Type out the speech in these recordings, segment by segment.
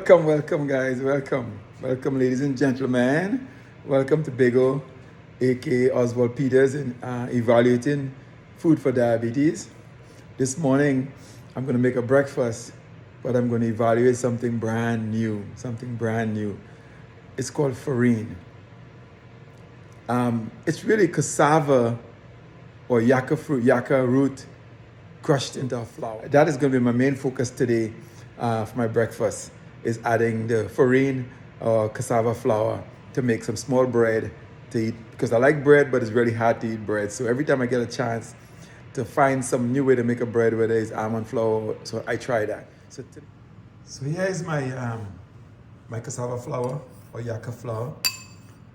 welcome, guys. Welcome, ladies and gentlemen. Welcome to Big O, aka Oswald Peters, in evaluating food for diabetes. This morning, I'm going to make a breakfast, but I'm going to evaluate something brand new. It's called Farina. It's really cassava or yucca root crushed into a flour. That is going to be my main focus today for my breakfast, is adding the farina or cassava flour to make some small bread to eat, because I like bread, but it's really hard to eat bread. So every time I get a chance to find some new way to make a bread, whether it's almond flour, so I try that. So here is my my cassava flour or yucca flour,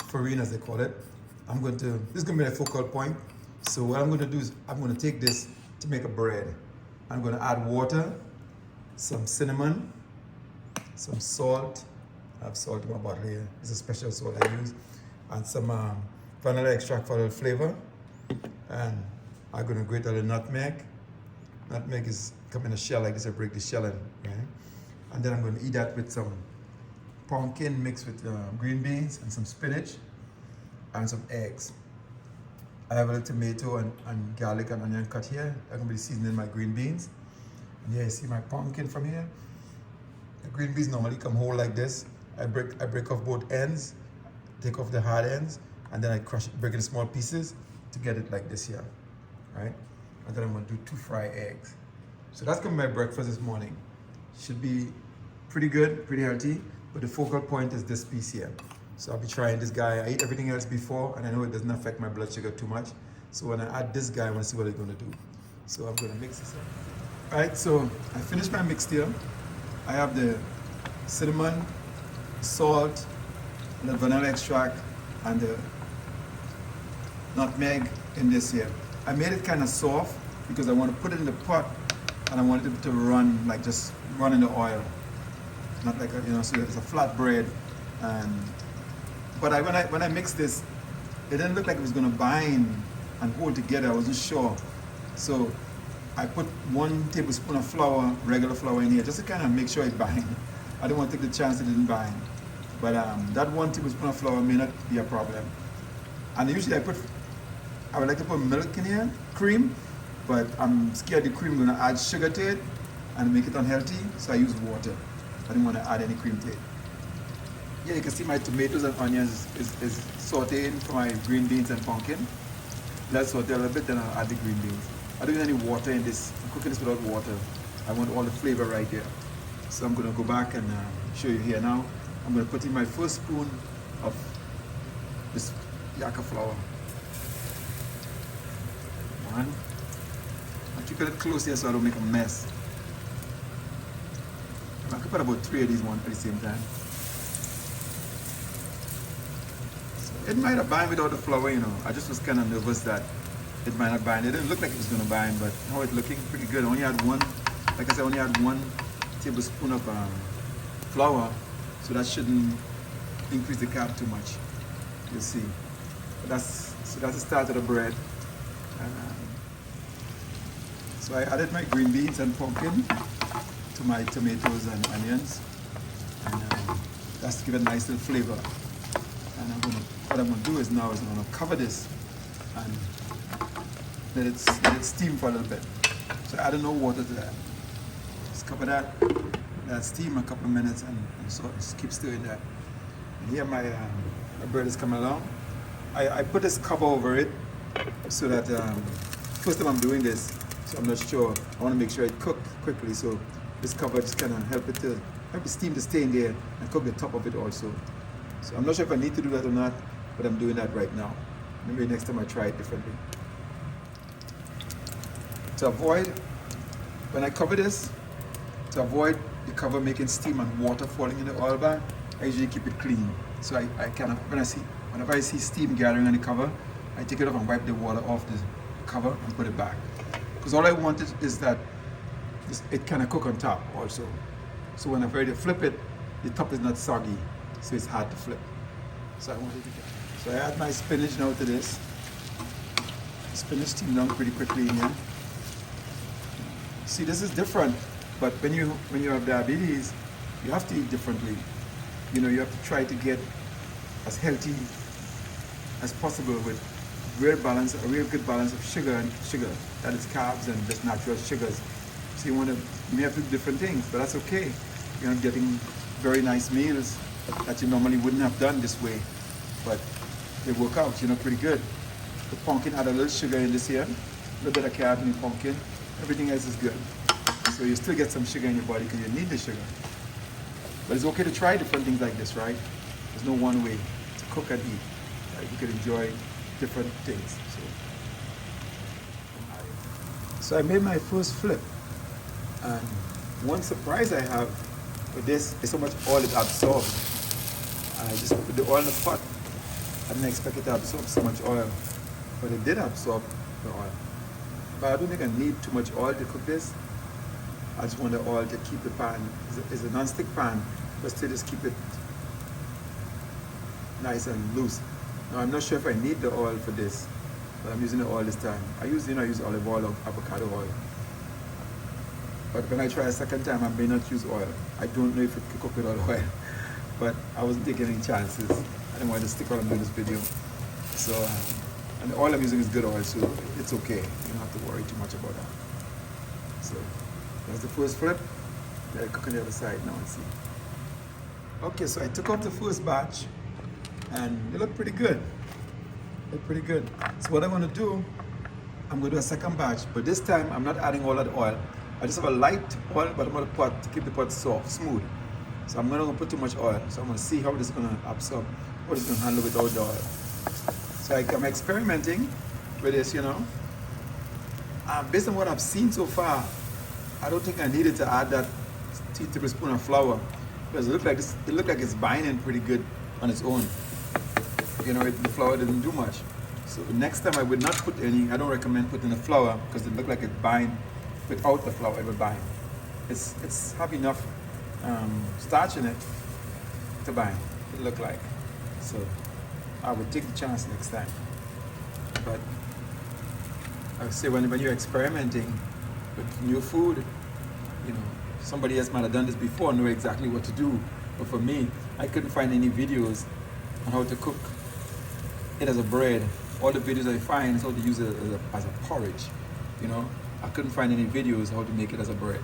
farina as they call it. This is going to be my focal point. So what I'm going to do is I'm going to take this to make a bread. I'm going to add water, some cinnamon, some salt. I have salt in my bottle here. It's a special salt I use. And some vanilla extract for a little flavor. And I'm going to grate a little nutmeg. Nutmeg is come in a shell like this. I break the shell in, right? And then I'm going to eat that with some pumpkin mixed with green beans and some spinach and some eggs. I have a little tomato and garlic and onion cut here. I'm going to be seasoning my green beans. And here you see my pumpkin from here. The green beans normally come whole like this. I break off both ends, take off the hard ends, and then I break it in small pieces to get it like this here, right? And then I'm going to do 2 fried eggs. So that's going to be my breakfast this morning. Should be pretty good, pretty healthy, but the focal point is this piece here. So I'll be trying this guy. I ate everything else before, and I know it doesn't affect my blood sugar too much. So when I add this guy, I want to see what it's going to do. So I'm going to mix this up. All right, so I finished my mix here. I have the cinnamon, salt, the vanilla extract, and the nutmeg in this here. I made it kind of soft because I want to put it in the pot, and I wanted it to run, like just run in the oil. Not like so it's a flat bread. But when I mixed this, it didn't look like it was going to bind and hold together. I wasn't sure. So I put 1 tablespoon of flour, regular flour in here, just to kind of make sure it binds. I didn't want to take the chance it didn't bind. But that 1 tablespoon of flour may not be a problem. And usually I would like to put milk in here, cream, but I'm scared the cream is going to add sugar to it and make it unhealthy, so I use water. I didn't want to add any cream to it. Yeah, you can see my tomatoes and onions is sauteing for my green beans and pumpkin. Let's saute a little bit, then I'll add the green beans. I don't use any water in this. I'm cooking this without water. I want all the flavor right there. So I'm going to go back and show you here now. I'm going to put in my first spoon of this yucca flour. 1. I'll keep it close here so I don't make a mess. I could put about 3 of these at the same time. It might have bind without the flour, I just was kind of nervous that it might not bind. It didn't look like it was going to bind, but now it's looking pretty good. I only had 1 tablespoon of flour, so that shouldn't increase the carb too much. You'll see. But that's the start of the bread. So I added my green beans and pumpkin to my tomatoes and onions, and that's to give it a nice little flavor. And what I'm going to do is I'm going to cover this and let it steam for a little bit. So I added no water to that. Just cover that, let it steam a couple of minutes, and so just keep stirring that. And here my bread is coming along. I put this cover over it so that first time I'm doing this, so I'm not sure. I want to make sure it cooks quickly. So this cover just kind of help the steam to stay in there and cook the top of it also. So I'm not sure if I need to do that or not, but I'm doing that right now. Maybe next time I try it differently. To avoid, when I cover this, to avoid the cover making steam and water falling in the oil bag, I usually keep it clean. So I kind of, whenever I see steam gathering on the cover, I take it off and wipe the water off the cover and put it back. Because all I wanted is that it kind of cook on top also. So when I'm ready to flip it, the top is not soggy, so it's hard to flip. So I wanted to get. So I add my spinach now to this. Spinach steam down pretty quickly in here. See, this is different, but when you have diabetes, You have to eat differently. You know, you have to try to get as healthy as possible with a real good balance of sugar and sugar. That is carbs and just natural sugars. So you may have to do different things, but that's okay. You're not getting very nice meals that you normally wouldn't have done this way, but they work out, you know, pretty good. The pumpkin had a little sugar in this here, a little bit of carb in the pumpkin. Everything else is good. So you still get some sugar in your body because you need the sugar. But it's okay to try different things like this, right? There's no one way to cook and eat. Right? You can enjoy different things. So I made my first flip. And one surprise I have with this is how much oil it absorbs. I just put the oil in the pot. I didn't expect it to absorb so much oil, but it did absorb the oil. But I don't think I need too much oil to cook this. I just want the oil to keep the pan. It's a non-stick pan, but still just keep it nice and loose. Now I'm not sure if I need the oil for this, but I'm using the oil this time. I use olive oil or avocado oil. But when I try a second time, I may not use oil. I don't know if it can cook without oil, but I wasn't taking any chances. I didn't want to stick while I'm doing this video. So, and the oil I'm using is good oil, so it's okay. You don't have to worry too much about that. So, that's the first flip. Let it cook on the other side now and see. Okay, so I took out the first batch, and it looked pretty good. So what I'm going to do, I'm going to do a second batch, but this time I'm not adding all that oil. I just have a light oil bottom of the pot to keep the pot soft, smooth. So I'm not going to put too much oil. So I'm going to see how this is going to absorb, what it's going to handle without the oil. So I'm experimenting with this, you know. Based on what I've seen so far, I don't think I needed to add that 2 tablespoons of flour, because it looked like it's binding pretty good on its own. You know, the flour didn't do much. So the next time I would not put any. I don't recommend putting the flour because it looked like it bind. Without the flour, it would bind. It's have enough starch in it to bind. It looked like. So I would take the chance next time. But I would say when you're experimenting with new food, you know, somebody else might have done this before and know exactly what to do. But for me, I couldn't find any videos on how to cook it as a bread. All the videos I find is how to use it as a porridge, you know. I couldn't find any videos how to make it as a bread.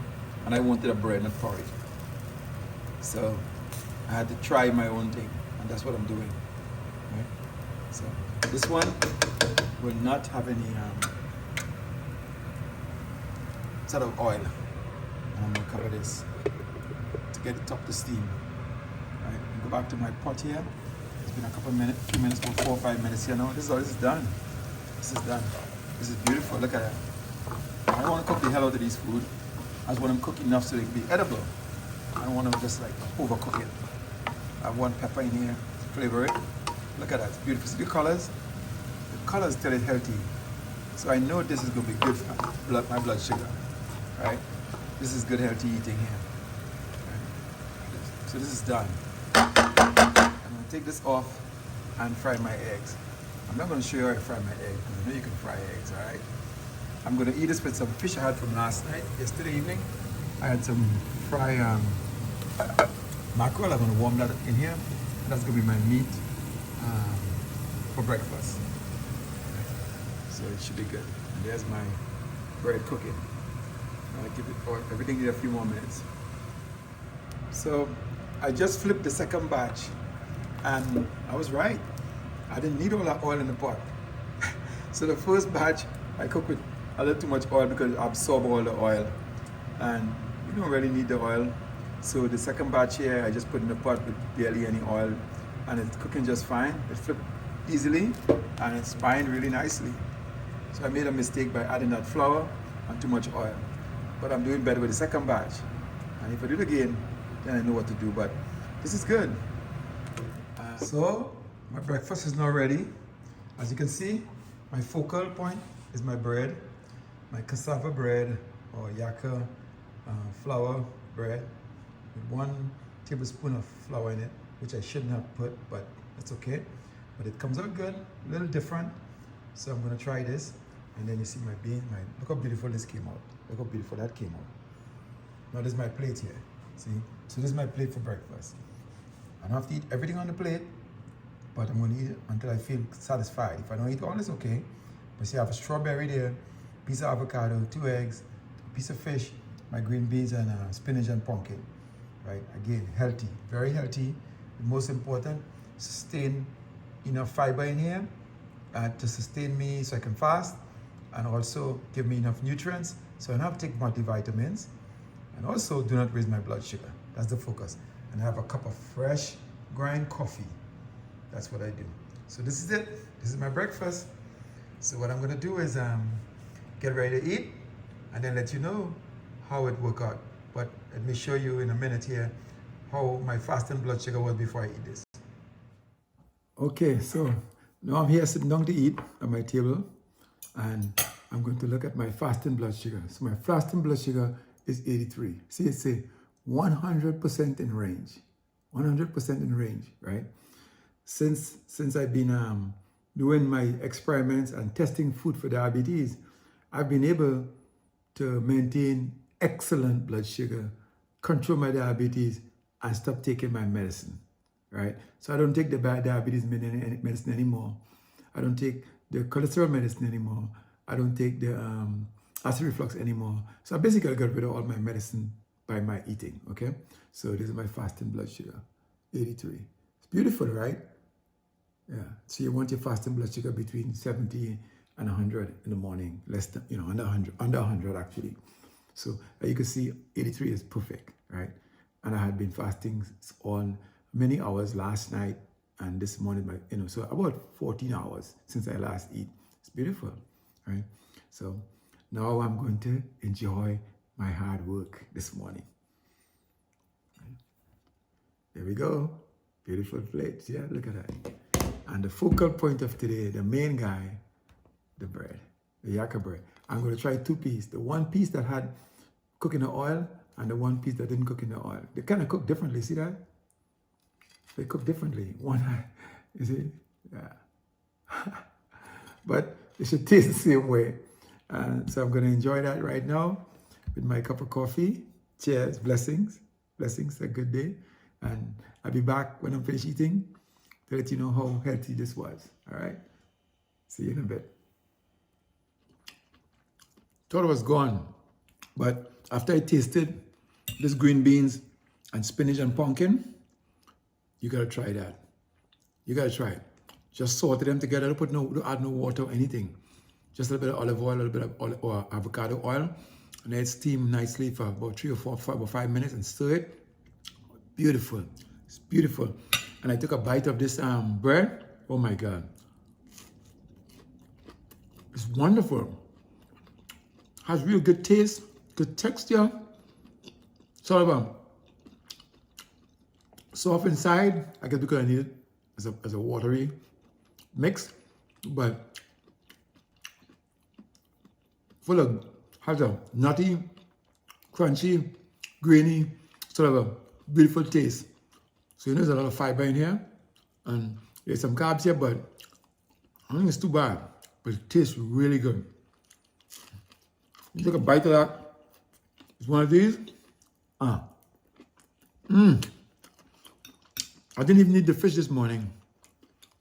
And I wanted a bread, not porridge. So I had to try my own thing, and that's what I'm doing. Right? So this one will not have any sort of oil. And I'm gonna cover this to get it up to steam. Right? Go back to my pot here. It's been a few minutes, about 4 or 5 minutes here now. This is done. This is done. This is beautiful. Look at that. I don't want to cook the hell out of these food. I just want them cooked enough so they can be edible. I don't want them just like overcook it. I have 1 pepper in here to flavor it. Look at that, it's beautiful. See the colors? The colors tell it healthy. So I know this is going to be good for my blood sugar. Right? This is good healthy eating here. Right? So this is done. I'm going to take this off and fry my eggs. I'm not going to show you how I fry my eggs because I know you can fry eggs, alright? I'm going to eat this with some fish I had from last night, yesterday evening. I had some fried mackerel. I'm going to warm that in here. That's going to be my meat for breakfast. So it should be good. And there's my bread cooking. I'll give it everything need a few more minutes. So I just flipped the second batch, and I was right. I didn't need all that oil in the pot. So the first batch I cooked with a little too much oil because it absorbed all the oil, and you don't really need the oil. So the second batch here, I just put in the pot with barely any oil, and it's cooking just fine. It flipped easily, and it's spined really nicely. So I made a mistake by adding that flour and too much oil, but I'm doing better with the second batch. And if I do it again, then I know what to do. But this is good. So my breakfast is now ready. As you can see, my focal point is my bread, my cassava bread or yucca flour bread with 1 tablespoon of flour in it, which I shouldn't have put, but it's okay. But it comes out good, a little different. So I'm gonna try this, and then you see my bean. Look how beautiful this came out. Look how beautiful that came out. Now this is my plate here. See? So this is my plate for breakfast. I don't have to eat everything on the plate, but I'm going to eat it until I feel satisfied. If I don't eat all, it's okay. But see, I have a strawberry there, piece of avocado, 2 eggs, a piece of fish, my green beans, and spinach and pumpkin. Right? Again, healthy, very healthy. The most important, sustain enough fiber in here to sustain me so I can fast, and also give me enough nutrients so I don't have to take multivitamins, and also do not raise my blood sugar. That's the focus. And I have a cup of fresh grind coffee. That's what I do. So this is it. This is my breakfast. So what I'm gonna do is get ready to eat and then let you know how it worked out. But let me show you in a minute here how my fasting blood sugar was before I eat this. Okay, so now I'm here sitting down to eat at my table, and I'm going to look at my fasting blood sugar. So my fasting blood sugar is 83. See, it's a 100% in range. 100% in range, right? Since I've been doing my experiments and testing food for diabetes, I've been able to maintain excellent blood sugar, control my diabetes, and stop taking my medicine, right? So I don't take the diabetes medicine anymore. I don't take the cholesterol medicine anymore. I don't take the acid reflux anymore. So I basically got rid of all my medicine by my eating, okay? So this is my fasting blood sugar, 83. It's beautiful, right? Yeah, so you want your fasting blood sugar between 70 and 100 in the morning, less than, under 100 actually. So you can see 83 is perfect, right? And I had been fasting on many hours last night and this morning, so about 14 hours since I last eat. It's beautiful, right? So now I'm going to enjoy my hard work this morning. There we go. Beautiful plates. Yeah, look at that. And the focal point of today, the main guy, the bread, the yucca bread. I'm going to try 2 pieces. The 1 piece that had cooked in the oil and the 1 piece that didn't cook in the oil. They kind of cook differently. See that? They cook differently. You see? Yeah. But it should taste the same way. So I'm going to enjoy that right now with my cup of coffee. Cheers. Blessings. Blessings. A good day. And I'll be back when I'm finished eating to let you know how healthy this was. All right? See you in a bit. Thought it was gone. But after I tasted this green beans and spinach and pumpkin, you got to try that. You got to try it. Just saute them together. Don't add no water or anything. Just a little bit of olive oil, a little bit of or avocado oil. And then steam nicely for about 3 or 4, 5 minutes and stir it. Beautiful. It's beautiful. And I took a bite of this bread. Oh my God. It's wonderful. Has real good taste, good texture. Sort of soft inside. I guess because I need it as a watery mix. But full of, has a nutty, crunchy, grainy, sort of a beautiful taste. So there's a lot of fiber in here, and there's some carbs here, but I don't think it's too bad. But it tastes really good. You take a bite of that. It's one of these. I didn't even need the fish this morning,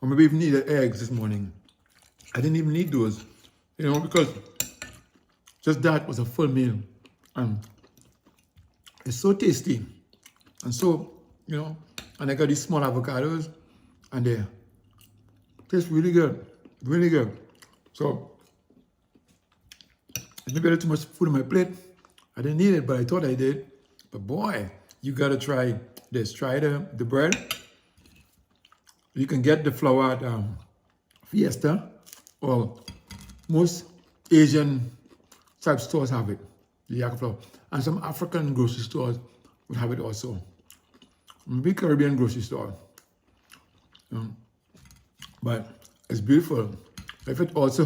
or maybe even need the eggs this morning. I didn't even need those, because just that was a full meal. And it's so tasty. And so, and I got these small avocados, and they taste really good, really good. So, it's maybe a little too much food on my plate. I didn't need it, but I thought I did. But boy, you gotta try this. Try the bread. You can get the flour at Fiesta, or most Asian type stores have it, the yucca flour. And some African grocery stores would have it also. Maybe Caribbean grocery store. But it's beautiful. If it also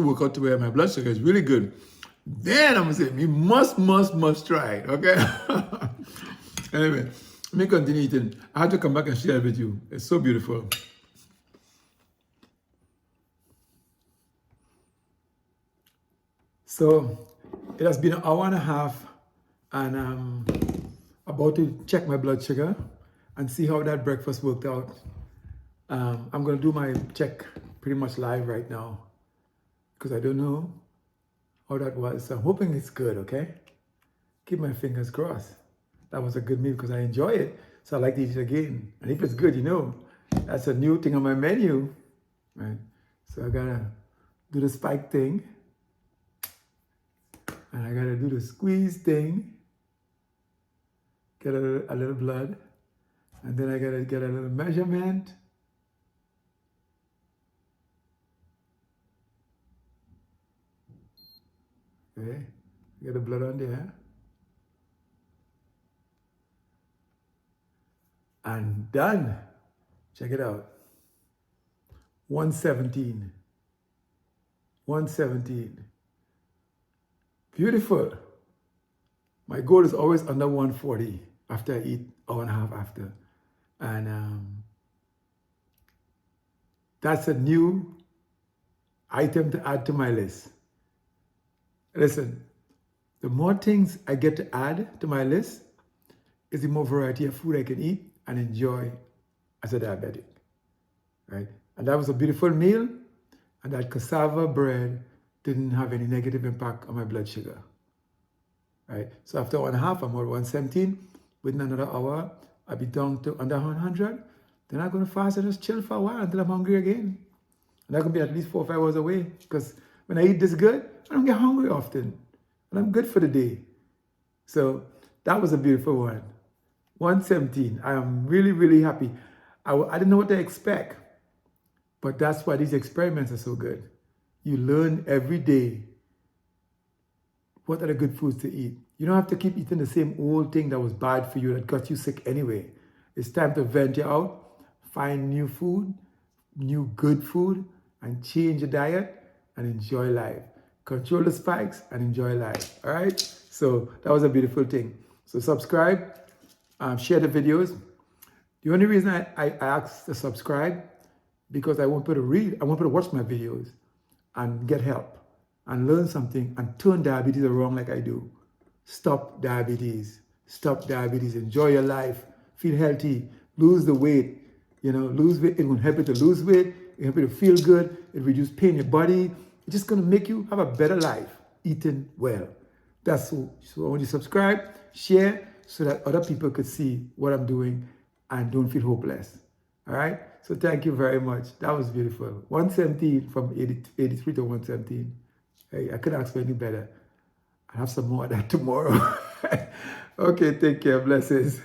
work out to where my blood sugar is really good, then I'm gonna say you must try it. Okay. Anyway, let me continue eating. I had to come back and share it with you. It's so beautiful. So it has been an hour and a half, and about to check my blood sugar and see how that breakfast worked out. I'm going to do my check pretty much live right now because I don't know how that was. So I'm hoping it's good, okay? Keep my fingers crossed. That was a good meal because I enjoy it. So I like to eat it again. And if it's good, you know, that's a new thing on my menu, right? So I gotta do the spike thing. And I gotta do the squeeze thing. Get a little blood. And then I gotta get a little measurement. Okay, get the blood on there. And done. Check it out. 117. 117. Beautiful. My goal is always under 140 after I eat hour and a half after. And that's a new item to add to my list. Listen, the more things I get to add to my list is the more variety of food I can eat and enjoy as a diabetic, right? And that was a beautiful meal, and that cassava bread didn't have any negative impact on my blood sugar, right? So after 1.5, I'm at 117. Within another hour, I'll be down to under 100. Then I'm going to fast and just chill for a while until I'm hungry again. And that could be at least 4 or 5 hours away, because when I eat this good, I don't get hungry often. And I'm good for the day. So that was a beautiful one. 117. I am really, really happy. I didn't know what to expect. But that's why these experiments are so good. You learn every day what are the good foods to eat. You don't have to keep eating the same old thing that was bad for you, that got you sick anyway. It's time to venture out, find new food, new good food, and change your diet and enjoy life. Control the spikes and enjoy life. All right? So that was a beautiful thing. So subscribe, share the videos. The only reason I asked to subscribe, because I want people to read, I want people to watch my videos and get help and learn something and turn diabetes around like I do. Stop diabetes. Stop diabetes. Enjoy your life. Feel healthy. Lose the weight. You know, lose weight. It will help you to lose weight. It will help you to feel good. It reduce pain in your body. It's just going to make you have a better life eating well. That's so I want you to subscribe, share, so that other people could see what I'm doing and don't feel hopeless. All right? So thank you very much. That was beautiful. 117 from 83 to 117. Hey, I couldn't ask for any better. I'll have some more of that tomorrow. Okay, take care. Blessings.